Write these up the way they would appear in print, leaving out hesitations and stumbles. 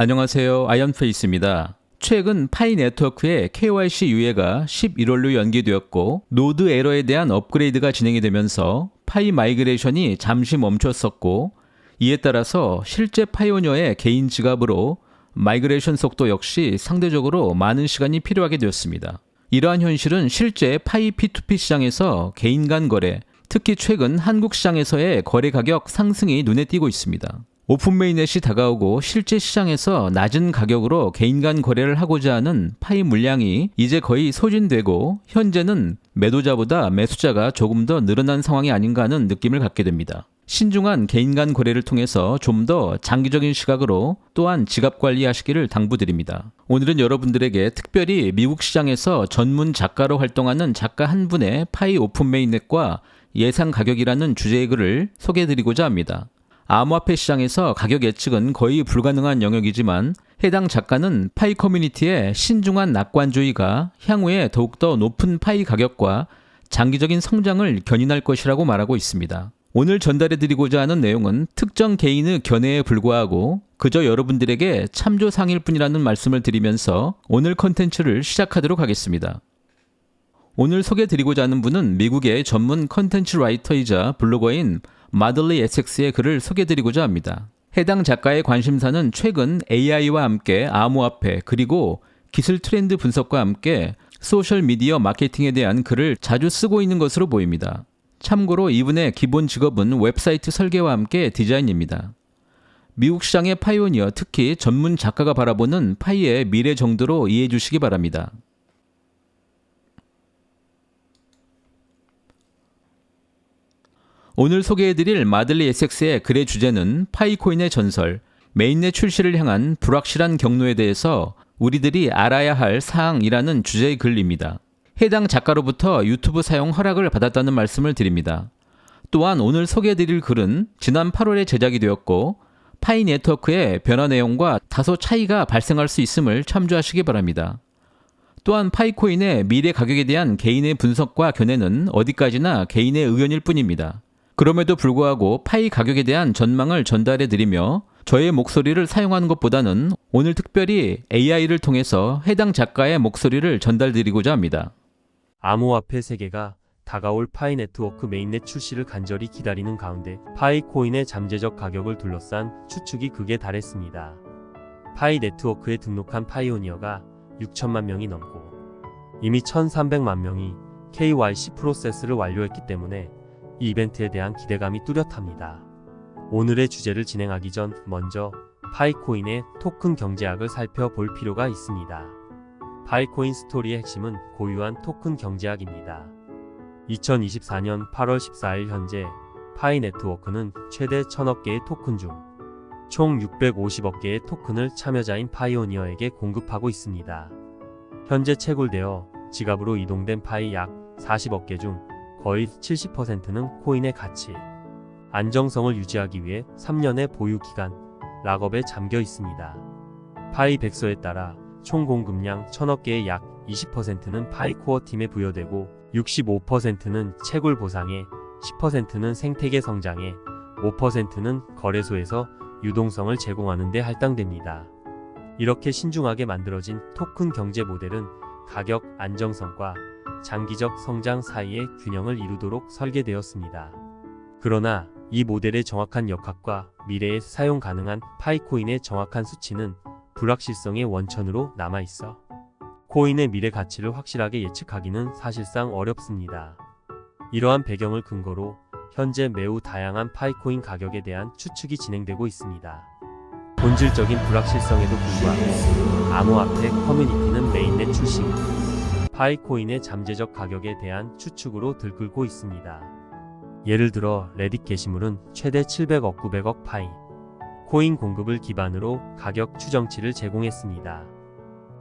안녕하세요. 아이언페이스입니다. 최근 파이 네트워크의 KYC 유예가 11월로 연기되었고 노드 에러에 대한 업그레이드가 진행이 되면서 파이 마이그레이션이 잠시 멈췄었고 이에 따라서 실제 파이오니어의 개인 지갑으로 마이그레이션 속도 역시 상대적으로 많은 시간이 필요하게 되었습니다. 이러한 현실은 실제 파이 P2P 시장에서 개인 간 거래, 특히 최근 한국 시장에서의 거래 가격 상승이 눈에 띄고 있습니다. 오픈 메인넷이 다가오고 실제 시장에서 낮은 가격으로 개인 간 거래를 하고자 하는 파이 물량이 이제 거의 소진되고 현재는 매도자보다 매수자가 조금 더 늘어난 상황이 아닌가 하는 느낌을 갖게 됩니다. 신중한 개인 간 거래를 통해서 좀 더 장기적인 시각으로 또한 지갑 관리하시기를 당부드립니다. 오늘은 여러분들에게 특별히 미국 시장에서 전문 작가로 활동하는 작가 한 분의 파이 오픈 메인넷과 예상 가격이라는 주제의 글을 소개해드리고자 합니다. 암호화폐 시장에서 가격 예측은 거의 불가능한 영역이지만 해당 작가는 파이 커뮤니티의 신중한 낙관주의가 향후에 더욱더 높은 파이 가격과 장기적인 성장을 견인할 것이라고 말하고 있습니다. 오늘 전달해드리고자 하는 내용은 특정 개인의 견해에 불과하고 그저 여러분들에게 참조사항일 뿐이라는 말씀을 드리면서 오늘 컨텐츠를 시작하도록 하겠습니다. 오늘 소개해드리고자 하는 분은 미국의 전문 컨텐츠 라이터이자 블로거인 마들리 에섹스의 글을 소개해드리고자 합니다. 해당 작가의 관심사는 최근 AI와 함께 암호화폐 그리고 기술 트렌드 분석과 함께 소셜미디어 마케팅에 대한 글을 자주 쓰고 있는 것으로 보입니다. 참고로 이분의 기본 직업은 웹사이트 설계와 함께 디자인입니다. 미국 시장의 파이오니어, 특히 전문 작가가 바라보는 파이의 미래 정도로 이해해 주시기 바랍니다. 오늘 소개해드릴 마들리 에섹스의 글의 주제는 파이코인의 전설, 메인넷 출시를 향한 불확실한 경로에 대해서 우리들이 알아야 할 사항이라는 주제의 글입니다. 해당 작가로부터 유튜브 사용 허락을 받았다는 말씀을 드립니다. 또한 오늘 소개해드릴 글은 지난 8월에 제작이 되었고 파이 네트워크의 변화 내용과 다소 차이가 발생할 수 있음을 참조하시기 바랍니다. 또한 파이코인의 미래 가격에 대한 개인의 분석과 견해는 어디까지나 개인의 의견일 뿐입니다. 그럼에도 불구하고 파이 가격에 대한 전망을 전달해드리며 저의 목소리를 사용하는 것보다는 오늘 특별히 AI를 통해서 해당 작가의 목소리를 전달드리고자 합니다. 암호화폐 세계가 다가올 파이 네트워크 메인넷 출시를 간절히 기다리는 가운데 파이코인의 잠재적 가격을 둘러싼 추측이 극에 달했습니다. 파이 네트워크에 등록한 파이오니어가 6천만 명이 넘고 이미 1,300만 명이 KYC 프로세스를 완료했기 때문에 이 이벤트에 대한 기대감이 뚜렷합니다. 오늘의 주제를 진행하기 전 먼저 파이코인의 토큰 경제학을 살펴볼 필요가 있습니다. 파이코인 스토리의 핵심은 고유한 토큰 경제학입니다. 2024년 8월 14일 현재 파이 네트워크는 최대 1,000억 개의 토큰 중 총 650억 개의 토큰을 참여자인 파이오니어에게 공급하고 있습니다. 현재 채굴되어 지갑으로 이동된 파이 약 40억 개 중 거의 70%는 코인의 가치, 안정성을 유지하기 위해 3년의 보유기간, 락업에 잠겨 있습니다. 파이 백서에 따라 총 공급량 1,000억 개의 약 20%는 파이 코어 팀에 부여되고 65%는 채굴 보상에, 10%는 생태계 성장에, 5%는 거래소에서 유동성을 제공하는 데 할당됩니다. 이렇게 신중하게 만들어진 토큰 경제 모델은 가격 안정성과 장기적 성장 사이의 균형을 이루도록 설계되었습니다. 그러나 이 모델의 정확한 역학과 미래에 사용 가능한 파이코인의 정확한 수치는 불확실성의 원천으로 남아있어 코인의 미래 가치를 확실하게 예측하기는 사실상 어렵습니다. 이러한 배경을 근거로 현재 매우 다양한 파이코인 가격에 대한 추측이 진행되고 있습니다. 본질적인 불확실성에도 불구하고 암호화폐 커뮤니티는 메인넷 출시 후 파이코인의 잠재적 가격에 대한 추측으로 들끓고 있습니다. 예를 들어 레딧 게시물은 최대 700억 900억 파이 코인 공급을 기반으로 가격 추정치를 제공했습니다.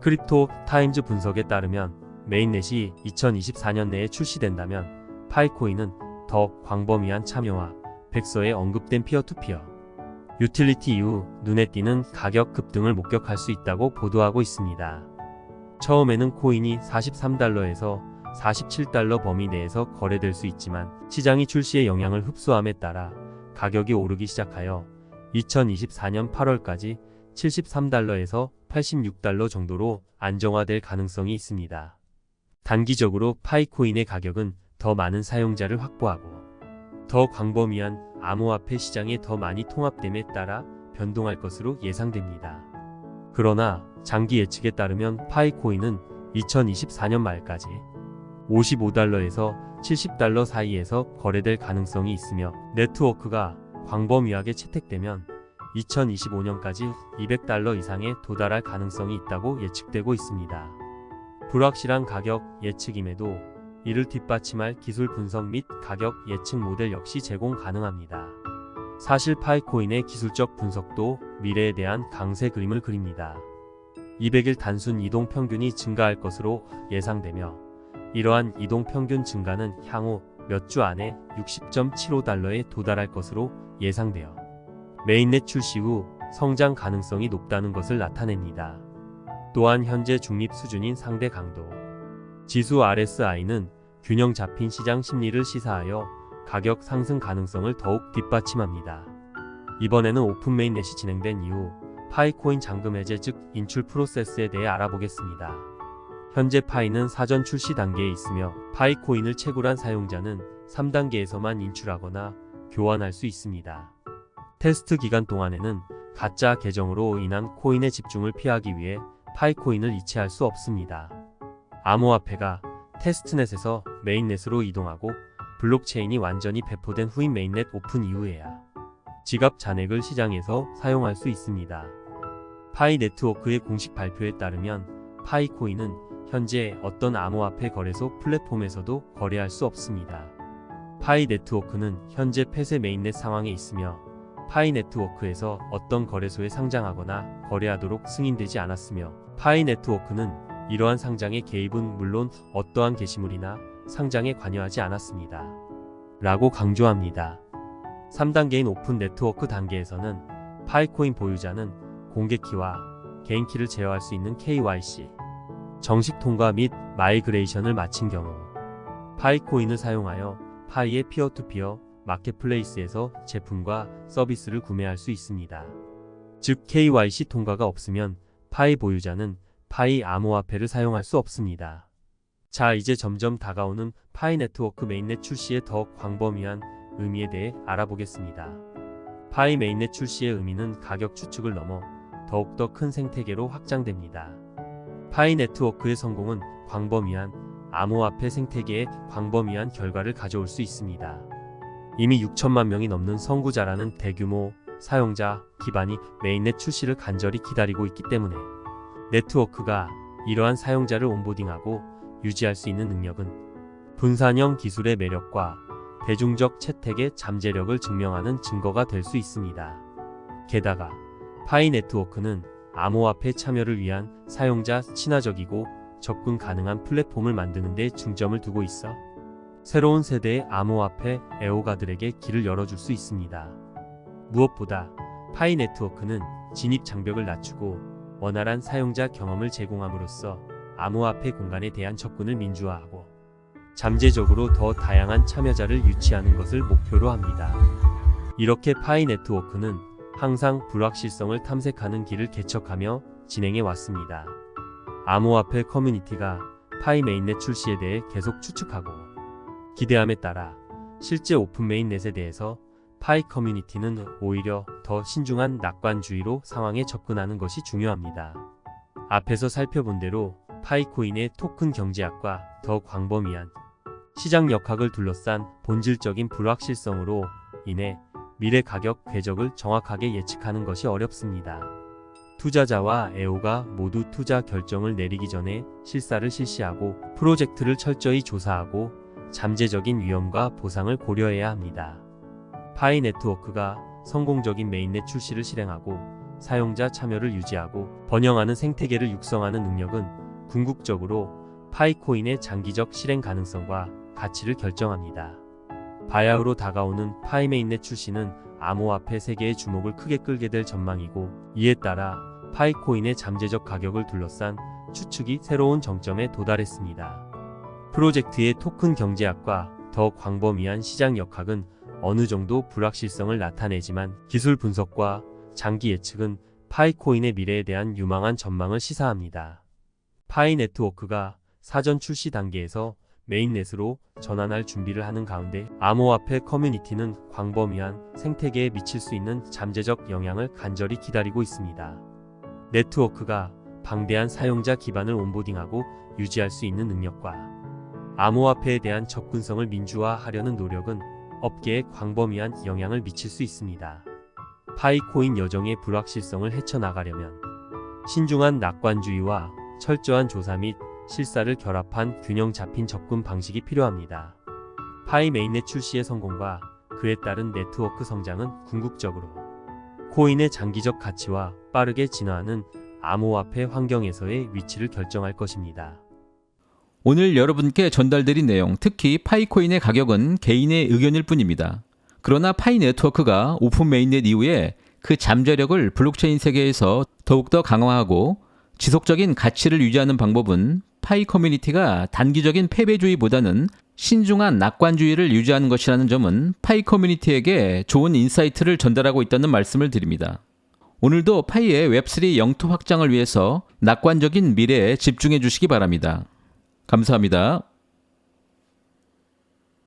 크립토 타임즈 분석에 따르면 메인넷이 2024년 내에 출시된다면 파이코인은 더 광범위한 참여와 백서에 언급된 피어투피어 유틸리티 이후 눈에 띄는 가격 급등을 목격할 수 있다고 보도하고 있습니다. 처음에는 코인이 43달러에서 47달러 범위 내에서 거래될 수 있지만 시장이 출시의 영향을 흡수함에 따라 가격이 오르기 시작하여 2024년 8월까지 73달러에서 86달러 정도로 안정화될 가능성이 있습니다. 단기적으로 파이코인의 가격은 더 많은 사용자를 확보하고 더 광범위한 암호화폐 시장에 더 많이 통합됨에 따라 변동할 것으로 예상됩니다. 그러나 장기 예측에 따르면 파이코인은 2024년 말까지 55달러에서 70달러 사이에서 거래될 가능성이 있으며 네트워크가 광범위하게 채택되면 2025년까지 200달러 이상에 도달할 가능성이 있다고 예측되고 있습니다. 불확실한 가격 예측임에도 이를 뒷받침할 기술 분석 및 가격 예측 모델 역시 제공 가능합니다. 사실 파이코인의 기술적 분석도 미래에 대한 강세 그림을 그립니다. 200일 단순 이동 평균이 증가할 것으로 예상되며 이러한 이동 평균 증가는 향후 몇 주 안에 60.75달러에 도달할 것으로 예상되어 메인넷 출시 후 성장 가능성이 높다는 것을 나타냅니다. 또한 현재 중립 수준인 상대 강도 지수 RSI는 균형 잡힌 시장 심리를 시사하여 가격 상승 가능성을 더욱 뒷받침합니다. 이번에는 오픈 메인넷이 진행된 이후 파이코인 잔금 해제 즉 인출 프로세스에 대해 알아보겠습니다. 현재 파이는 사전 출시 단계에 있으며 파이코인을 채굴한 사용자는 3단계에서만 인출하거나 교환할 수 있습니다. 테스트 기간 동안에는 가짜 계정으로 인한 코인의 집중을 피하기 위해 파이코인을 이체할 수 없습니다. 암호화폐가 테스트넷에서 메인넷으로 이동하고 블록체인이 완전히 배포된 후인 메인넷 오픈 이후에야 지갑 잔액을 시장에서 사용할 수 있습니다. 파이 네트워크의 공식 발표에 따르면 파이코인은 현재 어떤 암호화폐 거래소 플랫폼에서도 거래할 수 없습니다. 파이 네트워크는 현재 폐쇄 메인넷 상황에 있으며 파이 네트워크에서 어떤 거래소에 상장하거나 거래하도록 승인되지 않았으며 파이 네트워크는 이러한 상장의 개입은 물론 어떠한 게시물이나 상장에 관여하지 않았습니다. 라고 강조합니다. 3단계인 오픈 네트워크 단계에서는 파이코인 보유자는 공개키와 개인키를 제어할 수 있는 KYC, 정식 통과 및 마이그레이션을 마친 경우 파이코인을 사용하여 파이의 피어투피어 마켓플레이스에서 제품과 서비스를 구매할 수 있습니다. 즉 KYC 통과가 없으면 파이 보유자는 파이 암호화폐를 사용할 수 없습니다. 자, 이제 점점 다가오는 파이 네트워크 메인넷 출시의 더 광범위한 의미에 대해 알아보겠습니다. 파이 메인넷 출시의 의미는 가격 추측을 넘어 더욱더 큰 생태계로 확장됩니다. 파이 네트워크의 성공은 광범위한 암호화폐 생태계에 광범위한 결과를 가져올 수 있습니다. 이미 6천만 명이 넘는 선구자라는 대규모 사용자 기반이 메인넷 출시를 간절히 기다리고 있기 때문에 네트워크가 이러한 사용자를 온보딩하고 유지할 수 있는 능력은 분산형 기술의 매력과 대중적 채택의 잠재력을 증명하는 증거가 될 수 있습니다. 게다가 파이 네트워크는 암호화폐 참여를 위한 사용자 친화적이고 접근 가능한 플랫폼을 만드는 데 중점을 두고 있어 새로운 세대의 암호화폐 애호가들에게 길을 열어줄 수 있습니다. 무엇보다 파이 네트워크는 진입 장벽을 낮추고 원활한 사용자 경험을 제공함으로써 암호화폐 공간에 대한 접근을 민주화하고 잠재적으로 더 다양한 참여자를 유치하는 것을 목표로 합니다. 이렇게 파이 네트워크는 항상 불확실성을 탐색하는 길을 개척하며 진행해 왔습니다. 암호화폐 커뮤니티가 파이 메인넷 출시에 대해 계속 추측하고 기대함에 따라 실제 오픈 메인넷에 대해서 파이 커뮤니티는 오히려 더 신중한 낙관주의로 상황에 접근하는 것이 중요합니다. 앞에서 살펴본 대로 파이코인의 토큰 경제학과 더 광범위한 시장 역학을 둘러싼 본질적인 불확실성으로 인해 미래 가격 궤적을 정확하게 예측하는 것이 어렵습니다. 투자자와 애호가 모두 투자 결정을 내리기 전에 실사를 실시하고 프로젝트를 철저히 조사하고 잠재적인 위험과 보상을 고려해야 합니다. 파이 네트워크가 성공적인 메인넷 출시를 실행하고 사용자 참여를 유지하고 번영하는 생태계를 육성하는 능력은 궁극적으로 파이코인의 장기적 실행 가능성과 가치를 결정합니다. 바야흐로 다가오는 파이 메인넷 출시는 암호화폐 세계의 주목을 크게 끌게 될 전망이고 이에 따라 파이코인의 잠재적 가격을 둘러싼 추측이 새로운 정점에 도달했습니다. 프로젝트의 토큰 경제학과 더 광범위한 시장 역학은 어느 정도 불확실성을 나타내지만 기술 분석과 장기 예측은 파이코인의 미래에 대한 유망한 전망을 시사합니다. 파이 네트워크가 사전 출시 단계에서 메인넷으로 전환할 준비를 하는 가운데 암호화폐 커뮤니티는 광범위한 생태계에 미칠 수 있는 잠재적 영향을 간절히 기다리고 있습니다. 네트워크가 방대한 사용자 기반을 온보딩하고 유지할 수 있는 능력과 암호화폐에 대한 접근성을 민주화하려는 노력은 업계에 광범위한 영향을 미칠 수 있습니다. 파이코인 여정의 불확실성을 헤쳐나가려면 신중한 낙관주의와 철저한 조사 및 실사를 결합한 균형 잡힌 접근 방식이 필요합니다. 파이 메인넷 출시의 성공과 그에 따른 네트워크 성장은 궁극적으로 코인의 장기적 가치와 빠르게 진화하는 암호화폐 환경에서의 위치를 결정할 것입니다. 오늘 여러분께 전달드린 내용, 특히 파이코인의 가격은 개인의 의견일 뿐입니다. 그러나 파이 네트워크가 오픈 메인넷 이후에 그 잠재력을 블록체인 세계에서 더욱더 강화하고 지속적인 가치를 유지하는 방법은 파이 커뮤니티가 단기적인 패배주의보다는 신중한 낙관주의를 유지하는 것이라는 점은 파이 커뮤니티에게 좋은 인사이트를 전달하고 있다는 말씀을 드립니다. 오늘도 파이의 웹3 영토 확장을 위해서 낙관적인 미래에 집중해 주시기 바랍니다. 감사합니다.